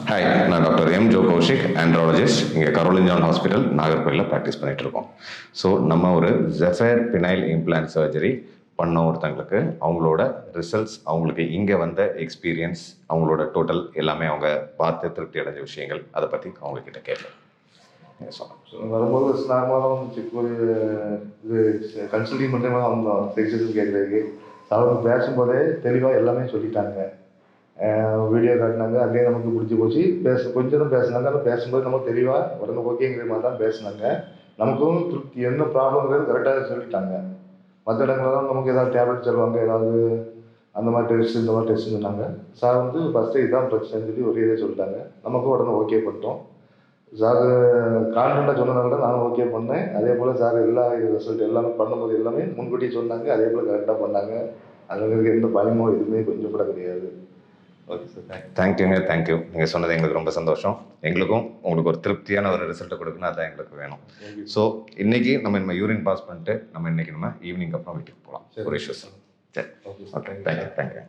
Hi, நான் doctor Joe Kaushik, Andrologist. இங்கே கரோலிஞ்சான் hospital நாகர்கோயிலில் practice பண்ணிகிட்ருக்கோம். ஸோ நம்ம ஒரு ஜெஃபர் பினைல் இம்ப்ளான்ட் சர்ஜரி பண்ண ஒருத்தங்களுக்கு அவங்களோட ரிசல்ட்ஸ், அவங்களுக்கு இங்கே வந்த எக்ஸ்பீரியன்ஸ், அவங்களோட டோட்டல் எல்லாமே அவங்க பார்த்து திருப்தி அடைஞ்ச விஷயங்கள், அதை பற்றி அவங்கக்கிட்ட கேட்பேன். வரும்போது நார்மலாக வந்துச்சு. ஒரு இது கன்சல்டிங் மட்டுமே வந்தோம் எக்ஸசைஸ் கேட்குறதுக்கு. அவங்க பேசும்போதே தெளிவாக எல்லாமே சொல்லிட்டாங்க. வீடியோ காட்டினாங்க, அப்படியே நமக்கு பிடிச்சி போச்சு. கொஞ்சம் தான் பேசினாங்க. ஆனால் பேசும்போது நமக்கு தெளிவாக உடனே ஓகேங்கிற மாதிரி தான் பேசினாங்க. நமக்கும் திருப்தி, என்ன ப்ராப்ளம்ங்கிறது கரெக்டாக சொல்லிட்டாங்க. மற்ற இடங்கள்லாம் நமக்கு ஏதாவது டேப்லெட் சொல்லுவாங்க, ஏதாவது அந்த மாதிரி டெஸ்ட் இந்த மாதிரி டெஸ்ட் சொன்னாங்க. சார் வந்து ஃபஸ்ட்டு இதுதான் பிரச்சனைன்னு சொல்லி ஒரே இதை சொல்லிட்டாங்க. நமக்கும் உடனே ஓகே பண்ணிட்டோம். சார் கான்ஃபிடண்ட்டாக சொன்னதுனால தான் நானும் ஓகே பண்ணேன். அதே போல் சார் எல்லா இது ரிசல்ட் எல்லாமே பண்ணும்போது எல்லாமே முன்கூட்டியே சொன்னாங்க. அதே போல் கரெக்டாக பண்ணாங்க. அதில் எந்த பயமோ எதுவுமே கொஞ்சம் கூட கிடையாது. Okay sir, thank you. நீங்கள் சொன்னது எங்களுக்கு ரொம்ப சந்தோஷம். எங்களுக்கும் உங்களுக்கு ஒரு திருப்தியான ஒரு ரிசல்ட்டை கொடுக்கணும், அதுதான் எங்களுக்கு வேணும். ஸோ இன்றைக்கி நம்ம யூரின் பாஸ் பண்ணிட்டு நம்ம ஈவினிங் அப்புறம் வீட்டுக்கு போகலாம். ஒரு இஷ்யூஸ். சரி, ஓகே, தேங்க்யூ.